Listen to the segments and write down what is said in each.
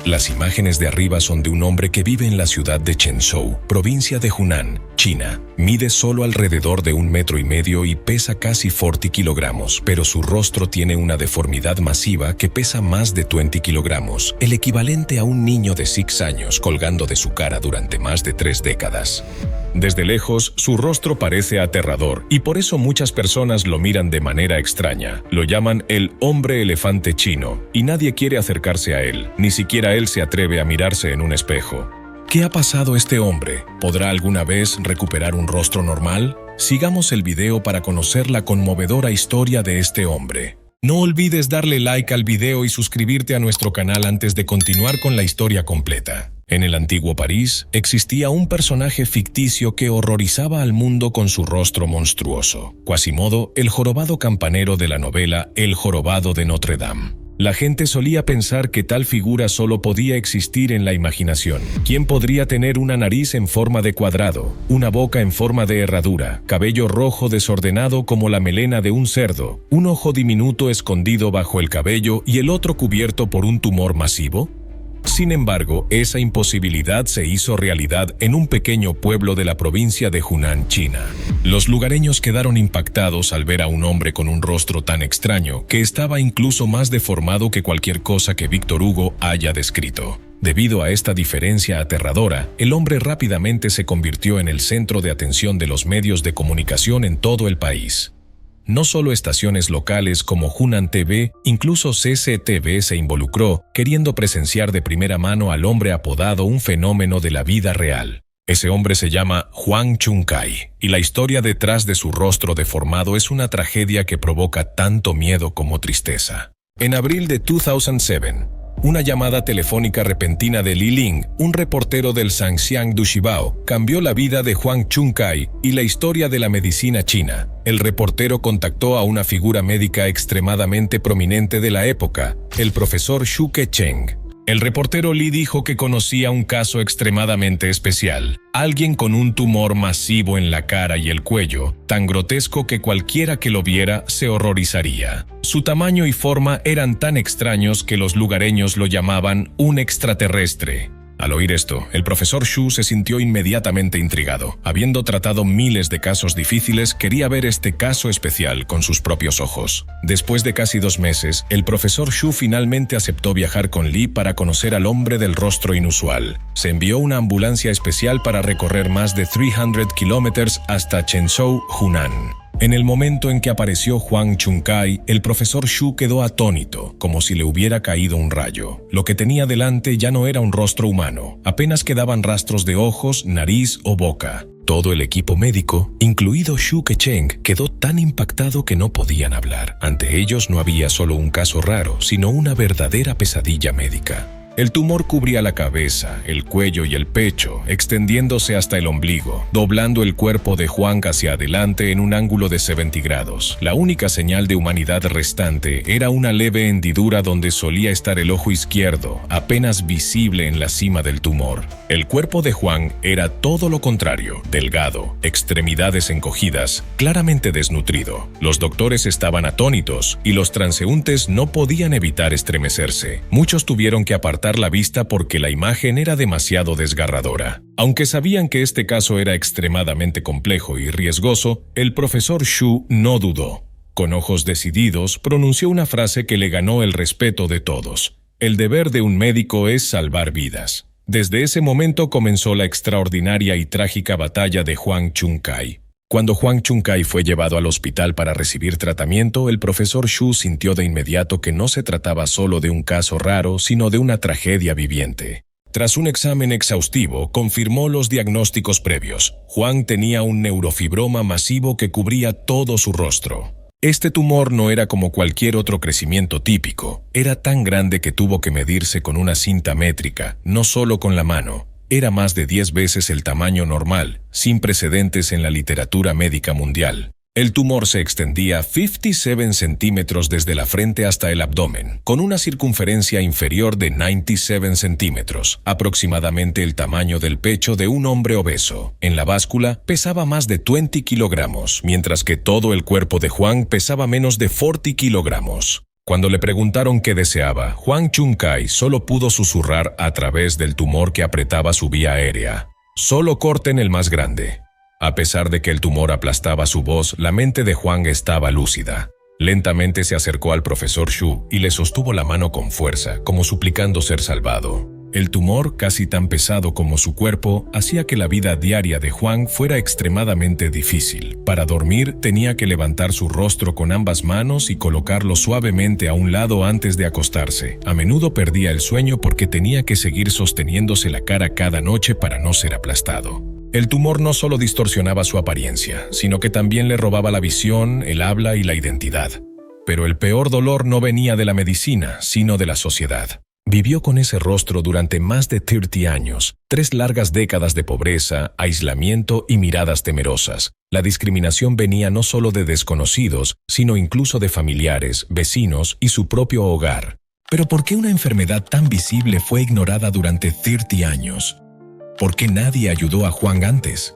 Las imágenes de arriba son de un hombre que vive en la ciudad de Chenzhou, provincia de Hunan, China. Mide solo alrededor de 1,5 metros y pesa casi 40 kilogramos, pero su rostro tiene una deformidad masiva que pesa más de 20 kilogramos, el equivalente a un niño de 6 años colgando de su cara durante más de 3 décadas. Desde lejos, su rostro parece aterrador y por eso muchas personas lo miran de manera extraña. Lo llaman el hombre elefante chino y nadie quiere acercarse a él, ni siquiera él se atreve a mirarse en un espejo. ¿Qué ha pasado a este hombre? ¿Podrá alguna vez recuperar un rostro normal? Sigamos el video para conocer la conmovedora historia de este hombre. No olvides darle like al video y suscribirte a nuestro canal antes de continuar con la historia completa. En el antiguo París existía un personaje ficticio que horrorizaba al mundo con su rostro monstruoso, Quasimodo, el jorobado campanero de la novela El jorobado de Notre Dame. La gente solía pensar que tal figura solo podía existir en la imaginación. ¿Quién podría tener una nariz en forma de cuadrado, una boca en forma de herradura, cabello rojo desordenado como la melena de un cerdo, un ojo diminuto escondido bajo el cabello y el otro cubierto por un tumor masivo? Sin embargo, esa imposibilidad se hizo realidad en un pequeño pueblo de la provincia de Hunan, China. Los lugareños quedaron impactados al ver a un hombre con un rostro tan extraño que estaba incluso más deformado que cualquier cosa que Víctor Hugo haya descrito. Debido a esta diferencia aterradora, el hombre rápidamente se convirtió en el centro de atención de los medios de comunicación en todo el país. No solo estaciones locales como Hunan TV, incluso CCTV se involucró, queriendo presenciar de primera mano al hombre apodado un fenómeno de la vida real. Ese hombre se llama Huang Chunkai, y la historia detrás de su rostro deformado es una tragedia que provoca tanto miedo como tristeza. En abril de 2007, una llamada telefónica repentina de Li Ling, un reportero del Zhangjiang Dushibao, cambió la vida de Huang Chunkai y la historia de la medicina china. El reportero contactó a una figura médica extremadamente prominente de la época, el profesor Xu Kecheng. El reportero Li dijo que conocía un caso extremadamente especial, alguien con un tumor masivo en la cara y el cuello, tan grotesco que cualquiera que lo viera se horrorizaría. Su tamaño y forma eran tan extraños que los lugareños lo llamaban un extraterrestre. Al oír esto, el profesor Xu se sintió inmediatamente intrigado. Habiendo tratado miles de casos difíciles, quería ver este caso especial con sus propios ojos. Después de casi 2 meses, el profesor Xu finalmente aceptó viajar con Li para conocer al hombre del rostro inusual. Se envió una ambulancia especial para recorrer más de 300 kilómetros hasta Chenzhou, Hunan. En el momento en que apareció Huang Chunkai, el profesor Xu quedó atónito, como si le hubiera caído un rayo. Lo que tenía delante ya no era un rostro humano, apenas quedaban rastros de ojos, nariz o boca. Todo el equipo médico, incluido Xu Kecheng, quedó tan impactado que no podían hablar. Ante ellos no había solo un caso raro, sino una verdadera pesadilla médica. El tumor cubría la cabeza, el cuello y el pecho, extendiéndose hasta el ombligo, doblando el cuerpo de Huang hacia adelante en un ángulo de 70 grados. La única señal de humanidad restante era una leve hendidura donde solía estar el ojo izquierdo, apenas visible en la cima del tumor. El cuerpo de Huang era todo lo contrario, delgado, extremidades encogidas, claramente desnutrido. Los doctores estaban atónitos y los transeúntes no podían evitar estremecerse. Muchos tuvieron que apartar la vista porque la imagen era demasiado desgarradora. Aunque sabían que este caso era extremadamente complejo y riesgoso, el profesor Xu no dudó. Con ojos decididos, pronunció una frase que le ganó el respeto de todos. El deber de un médico es salvar vidas. Desde ese momento comenzó la extraordinaria y trágica batalla de Huang Chunkai. Cuando Huang Chunkai fue llevado al hospital para recibir tratamiento, el profesor Xu sintió de inmediato que no se trataba solo de un caso raro, sino de una tragedia viviente. Tras un examen exhaustivo, confirmó los diagnósticos previos. Huang tenía un neurofibroma masivo que cubría todo su rostro. Este tumor no era como cualquier otro crecimiento típico. Era tan grande que tuvo que medirse con una cinta métrica, no solo con la mano. Era más de 10 veces el tamaño normal, sin precedentes en la literatura médica mundial. El tumor se extendía 57 centímetros desde la frente hasta el abdomen, con una circunferencia inferior de 97 centímetros, aproximadamente el tamaño del pecho de un hombre obeso. En la báscula pesaba más de 20 kilogramos, mientras que todo el cuerpo de Huang pesaba menos de 40 kilogramos. Cuando le preguntaron qué deseaba, Hwang Chung-kai solo pudo susurrar a través del tumor que apretaba su vía aérea: «Solo corten el más grande». A pesar de que el tumor aplastaba su voz, la mente de Hwang estaba lúcida. Lentamente se acercó al profesor Shu y le sostuvo la mano con fuerza, como suplicando ser salvado. El tumor, casi tan pesado como su cuerpo, hacía que la vida diaria de Hwang fuera extremadamente difícil. Para dormir, tenía que levantar su rostro con ambas manos y colocarlo suavemente a un lado antes de acostarse. A menudo perdía el sueño porque tenía que seguir sosteniéndose la cara cada noche para no ser aplastado. El tumor no solo distorsionaba su apariencia, sino que también le robaba la visión, el habla y la identidad. Pero el peor dolor no venía de la medicina, sino de la sociedad. Vivió con ese rostro durante más de 30 años, 3 largas décadas de pobreza, aislamiento y miradas temerosas. La discriminación venía no solo de desconocidos, sino incluso de familiares, vecinos y su propio hogar. Pero ¿por qué una enfermedad tan visible fue ignorada durante 30 años? ¿Por qué nadie ayudó a Hwang antes?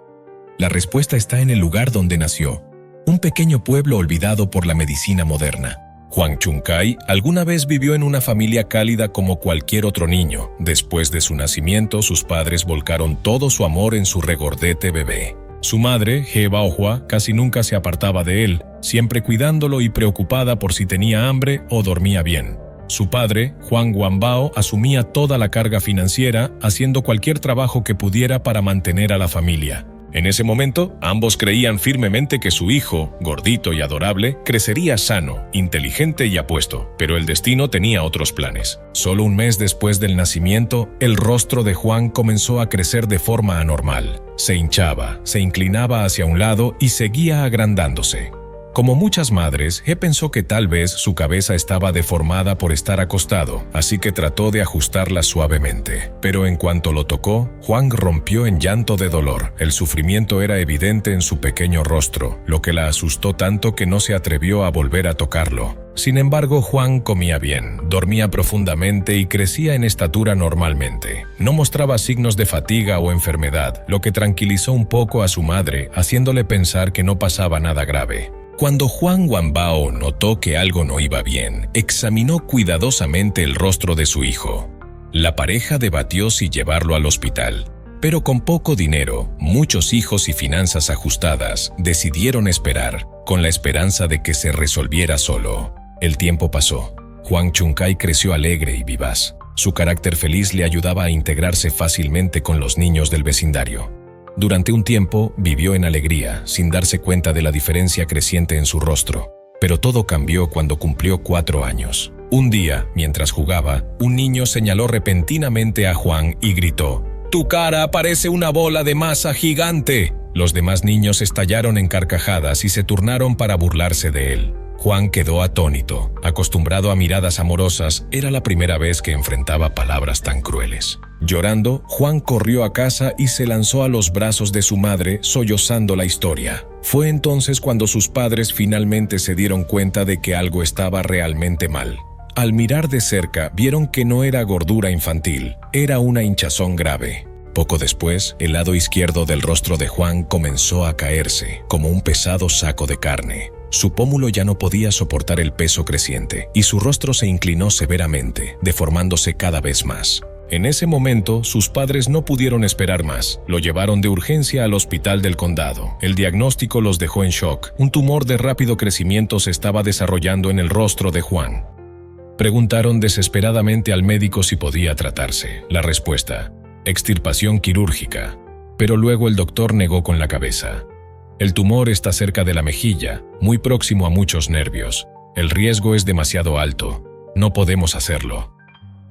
La respuesta está en el lugar donde nació, un pequeño pueblo olvidado por la medicina moderna. Hwang Chung-kai alguna vez vivió en una familia cálida como cualquier otro niño. Después de su nacimiento, sus padres volcaron todo su amor en su regordete bebé. Su madre, Hee Bao-hwa, casi nunca se apartaba de él, siempre cuidándolo y preocupada por si tenía hambre o dormía bien. Su padre, Hwang Wanbao, asumía toda la carga financiera, haciendo cualquier trabajo que pudiera para mantener a la familia. En ese momento, ambos creían firmemente que su hijo, gordito y adorable, crecería sano, inteligente y apuesto, pero el destino tenía otros planes. Solo un mes después del nacimiento, el rostro de Hwang comenzó a crecer de forma anormal. Se hinchaba, se inclinaba hacia un lado y seguía agrandándose. Como muchas madres, He pensó que tal vez su cabeza estaba deformada por estar acostado, así que trató de ajustarla suavemente. Pero en cuanto lo tocó, Hwang rompió en llanto de dolor. El sufrimiento era evidente en su pequeño rostro, lo que la asustó tanto que no se atrevió a volver a tocarlo. Sin embargo, Hwang comía bien, dormía profundamente y crecía en estatura normalmente. No mostraba signos de fatiga o enfermedad, lo que tranquilizó un poco a su madre, haciéndole pensar que no pasaba nada grave. Cuando Hwang Wanbao notó que algo no iba bien, examinó cuidadosamente el rostro de su hijo. La pareja debatió si llevarlo al hospital, pero con poco dinero, muchos hijos y finanzas ajustadas, decidieron esperar, con la esperanza de que se resolviera solo. El tiempo pasó. Hwang Chung-kai creció alegre y vivaz. Su carácter feliz le ayudaba a integrarse fácilmente con los niños del vecindario. Durante un tiempo vivió en alegría, sin darse cuenta de la diferencia creciente en su rostro. Pero todo cambió cuando cumplió 4 años. Un día, mientras jugaba, un niño señaló repentinamente a Hwang y gritó: «¡Tu cara parece una bola de masa gigante!». Los demás niños estallaron en carcajadas y se turnaron para burlarse de él. Hwang quedó atónito. Acostumbrado a miradas amorosas, era la primera vez que enfrentaba palabras tan crueles. Llorando, Hwang corrió a casa y se lanzó a los brazos de su madre, sollozando la historia. Fue entonces cuando sus padres finalmente se dieron cuenta de que algo estaba realmente mal. Al mirar de cerca, vieron que no era gordura infantil, era una hinchazón grave. Poco después, el lado izquierdo del rostro de Hwang comenzó a caerse, como un pesado saco de carne. Su pómulo ya no podía soportar el peso creciente, y su rostro se inclinó severamente, deformándose cada vez más. En ese momento, sus padres no pudieron esperar más. Lo llevaron de urgencia al hospital del condado. El diagnóstico los dejó en shock. Un tumor de rápido crecimiento se estaba desarrollando en el rostro de Hwang. Preguntaron desesperadamente al médico si podía tratarse. La respuesta: extirpación quirúrgica. Pero luego el doctor negó con la cabeza. El tumor está cerca de la mejilla, muy próximo a muchos nervios. El riesgo es demasiado alto. No podemos hacerlo.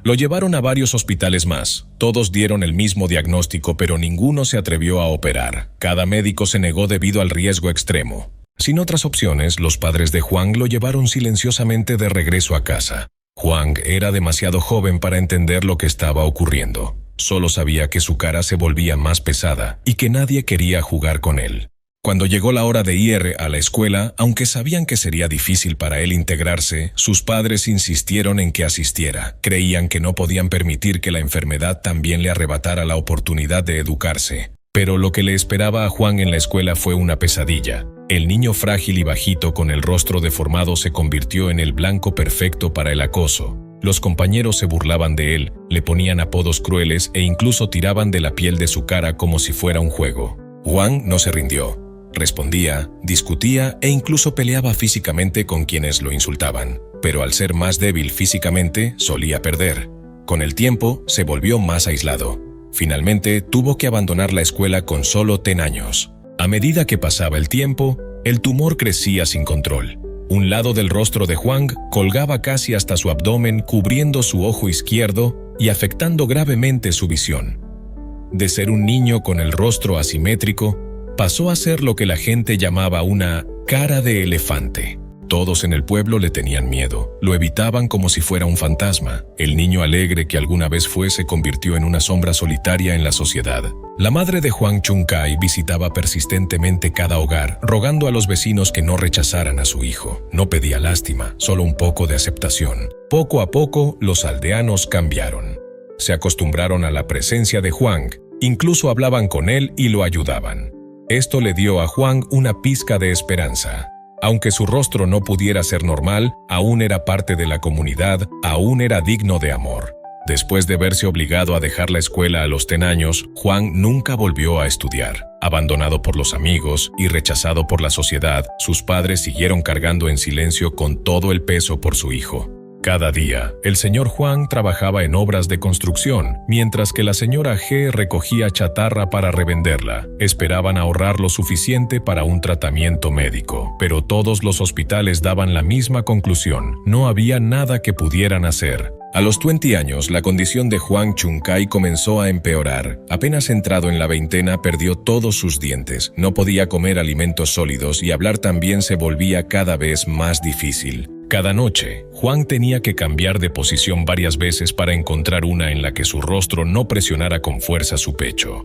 Lo llevaron a varios hospitales más. Todos dieron el mismo diagnóstico, pero ninguno se atrevió a operar. Cada médico se negó debido al riesgo extremo. Sin otras opciones, los padres de Hwang lo llevaron silenciosamente de regreso a casa. Hwang era demasiado joven para entender lo que estaba ocurriendo. Solo sabía que su cara se volvía más pesada y que nadie quería jugar con él. Cuando llegó la hora de ir a la escuela, aunque sabían que sería difícil para él integrarse, sus padres insistieron en que asistiera. Creían que no podían permitir que la enfermedad también le arrebatara la oportunidad de educarse. Pero lo que le esperaba a Juan en la escuela fue una pesadilla. El niño frágil y bajito con el rostro deformado se convirtió en el blanco perfecto para el acoso. Los compañeros se burlaban de él, le ponían apodos crueles e incluso tiraban de la piel de su cara como si fuera un juego. Juan no se rindió. Respondía, discutía e incluso peleaba físicamente con quienes lo insultaban. Pero al ser más débil físicamente, solía perder. Con el tiempo, se volvió más aislado. Finalmente, tuvo que abandonar la escuela con solo 10 años. A medida que pasaba el tiempo, el tumor crecía sin control. Un lado del rostro de Juan colgaba casi hasta su abdomen, cubriendo su ojo izquierdo y afectando gravemente su visión. De ser un niño con el rostro asimétrico, pasó a ser lo que la gente llamaba una cara de elefante. Todos en el pueblo le tenían miedo, lo evitaban como si fuera un fantasma. El niño alegre que alguna vez fue se convirtió en una sombra solitaria en la sociedad. La madre de Hwang Chung-kai visitaba persistentemente cada hogar, rogando a los vecinos que no rechazaran a su hijo. No pedía lástima, solo un poco de aceptación. Poco a poco, los aldeanos cambiaron. Se acostumbraron a la presencia de Hwang, incluso hablaban con él y lo ayudaban. Esto le dio a Hwang una pizca de esperanza. Aunque su rostro no pudiera ser normal, aún era parte de la comunidad, aún era digno de amor. Después de verse obligado a dejar la escuela a los 10 años, Hwang nunca volvió a estudiar. Abandonado por los amigos y rechazado por la sociedad, sus padres siguieron cargando en silencio con todo el peso por su hijo. Cada día, el señor Hwang trabajaba en obras de construcción, mientras que la señora G recogía chatarra para revenderla. Esperaban ahorrar lo suficiente para un tratamiento médico, pero todos los hospitales daban la misma conclusión: no había nada que pudieran hacer. A los 20 años, la condición de Hwang Chung-kai comenzó a empeorar. Apenas entrado en la veintena, perdió todos sus dientes, no podía comer alimentos sólidos y hablar también se volvía cada vez más difícil. Cada noche, Hwang tenía que cambiar de posición varias veces para encontrar una en la que su rostro no presionara con fuerza su pecho.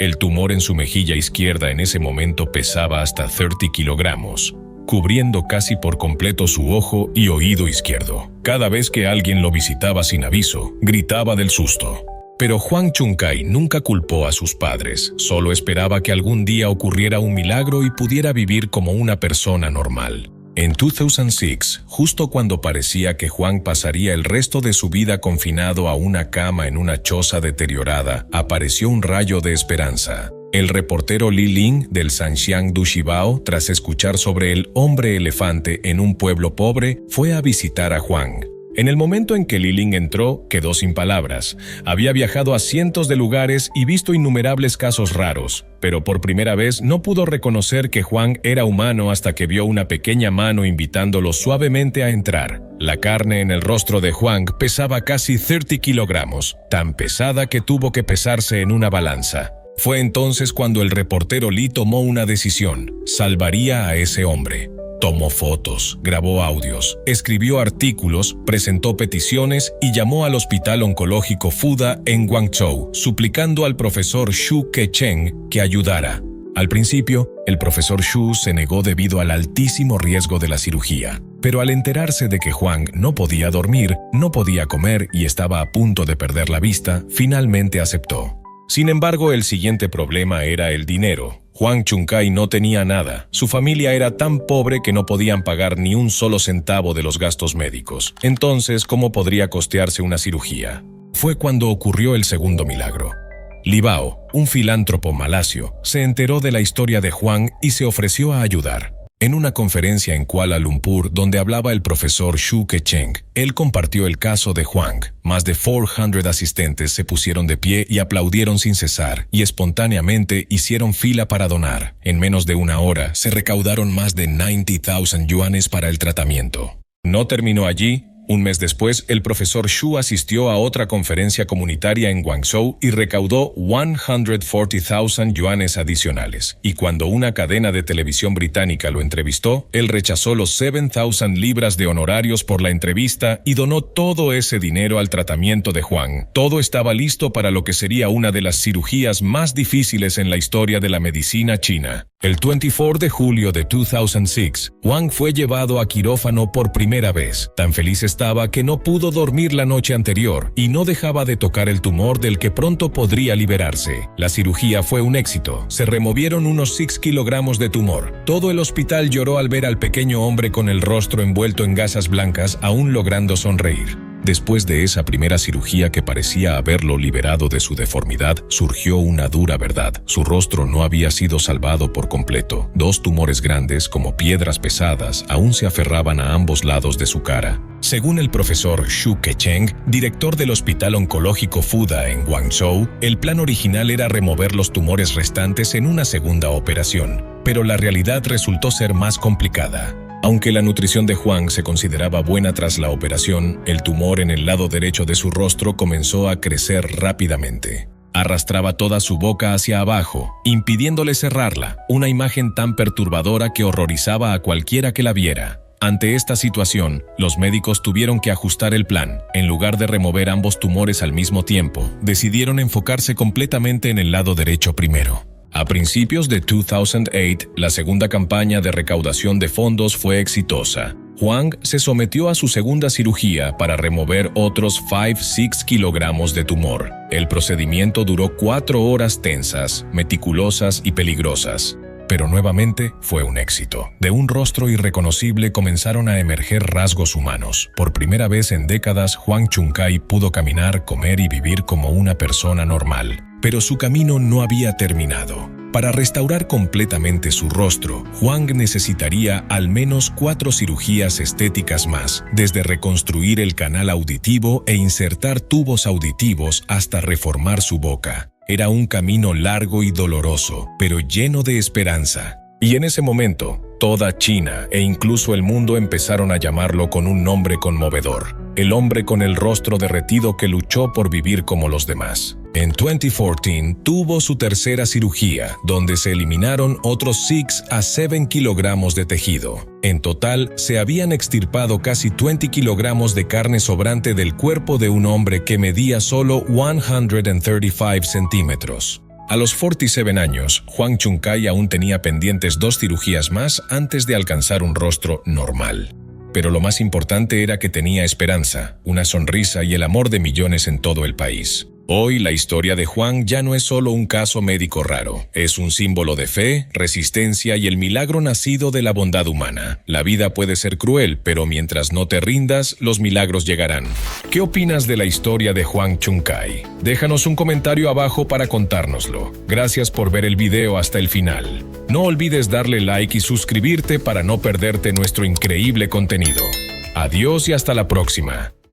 El tumor en su mejilla izquierda en ese momento pesaba hasta 30 kilogramos, cubriendo casi por completo su ojo y oído izquierdo. Cada vez que alguien lo visitaba sin aviso, gritaba del susto. Pero Hwang Chung-kai nunca culpó a sus padres, solo esperaba que algún día ocurriera un milagro y pudiera vivir como una persona normal. En 2006, justo cuando parecía que Hwang pasaría el resto de su vida confinado a una cama en una choza deteriorada, apareció un rayo de esperanza. El reportero Li Ling del Sanxiang Dushibao, tras escuchar sobre el hombre elefante en un pueblo pobre, fue a visitar a Hwang. En el momento en que Li Ling entró, quedó sin palabras. Había viajado a cientos de lugares y visto innumerables casos raros, pero por primera vez no pudo reconocer que Hwang era humano hasta que vio una pequeña mano invitándolo suavemente a entrar. La carne en el rostro de Hwang pesaba casi 30 kilogramos, tan pesada que tuvo que pesarse en una balanza. Fue entonces cuando el reportero Li tomó una decisión: salvaría a ese hombre. Tomó fotos, grabó audios, escribió artículos, presentó peticiones y llamó al Hospital Oncológico Fuda en Guangzhou, suplicando al profesor Xu Kecheng que ayudara. Al principio, el profesor Xu se negó debido al altísimo riesgo de la cirugía, pero al enterarse de que Hwang no podía dormir, no podía comer y estaba a punto de perder la vista, finalmente aceptó. Sin embargo, el siguiente problema era el dinero. Hwang Chung-kai no tenía nada. Su familia era tan pobre que no podían pagar ni un solo centavo de los gastos médicos. Entonces, ¿cómo podría costearse una cirugía? Fue cuando ocurrió el segundo milagro. Li Bao, un filántropo malasio, se enteró de la historia de Hwang y se ofreció a ayudar. En una conferencia en Kuala Lumpur, donde hablaba el profesor Xu Kecheng, él compartió el caso de Hwang. Más de 400 asistentes se pusieron de pie y aplaudieron sin cesar, y espontáneamente hicieron fila para donar. En menos de una hora, se recaudaron más de 90,000 yuanes para el tratamiento. No terminó allí. Un mes después, el profesor Xu asistió a otra conferencia comunitaria en Guangzhou y recaudó 140,000 yuanes adicionales. Y cuando una cadena de televisión británica lo entrevistó, él rechazó los 7,000 libras de honorarios por la entrevista y donó todo ese dinero al tratamiento de Hwang. Todo estaba listo para lo que sería una de las cirugías más difíciles en la historia de la medicina china. El 24 de julio de 2006, Hwang fue llevado a quirófano por primera vez. Tan feliz estaba estaba que no pudo dormir la noche anterior y no dejaba de tocar el tumor del que pronto podría liberarse. La cirugía fue un éxito. Se removieron unos 6 kilogramos de tumor. Todo el hospital lloró al ver al pequeño hombre con el rostro envuelto en gasas blancas, aún logrando sonreír. Después de esa primera cirugía que parecía haberlo liberado de su deformidad, surgió una dura verdad. Su rostro no había sido salvado por completo. 2 tumores grandes, como piedras pesadas, aún se aferraban a ambos lados de su cara. Según el profesor Xu Kecheng, director del Hospital Oncológico Fuda en Guangzhou, el plan original era remover los tumores restantes en una segunda operación, pero la realidad resultó ser más complicada. Aunque la nutrición de Huang se consideraba buena tras la operación, el tumor en el lado derecho de su rostro comenzó a crecer rápidamente. Arrastraba toda su boca hacia abajo, impidiéndole cerrarla, una imagen tan perturbadora que horrorizaba a cualquiera que la viera. Ante esta situación, los médicos tuvieron que ajustar el plan. En lugar de remover ambos tumores al mismo tiempo, decidieron enfocarse completamente en el lado derecho primero. A principios de 2008, la segunda campaña de recaudación de fondos fue exitosa. Huang se sometió a su segunda cirugía para remover otros 5-6 kilogramos de tumor. El procedimiento duró 4 horas tensas, meticulosas y peligrosas. Pero nuevamente fue un éxito. De un rostro irreconocible comenzaron a emerger rasgos humanos. Por primera vez en décadas, Huang Chunkai pudo caminar, comer y vivir como una persona normal. Pero su camino no había terminado. Para restaurar completamente su rostro, Huang necesitaría al menos 4 cirugías estéticas más, desde reconstruir el canal auditivo e insertar tubos auditivos hasta reformar su boca. Era un camino largo y doloroso, pero lleno de esperanza. Y en ese momento, toda China e incluso el mundo empezaron a llamarlo con un nombre conmovedor: el hombre con el rostro derretido que luchó por vivir como los demás. En 2014 tuvo su tercera cirugía, donde se eliminaron otros 6 a 7 kilogramos de tejido. En total, se habían extirpado casi 20 kilogramos de carne sobrante del cuerpo de un hombre que medía solo 135 centímetros. A los 47 años, Huang Chunkai aún tenía pendientes 2 cirugías más antes de alcanzar un rostro normal. Pero lo más importante era que tenía esperanza, una sonrisa y el amor de millones en todo el país. Hoy la historia de Huang ya no es solo un caso médico raro, es un símbolo de fe, resistencia y el milagro nacido de la bondad humana. La vida puede ser cruel, pero mientras no te rindas, los milagros llegarán. ¿Qué opinas de la historia de Huang Chunkai? Déjanos un comentario abajo para contárnoslo. Gracias por ver el video hasta el final. No olvides darle like y suscribirte para no perderte nuestro increíble contenido. Adiós y hasta la próxima.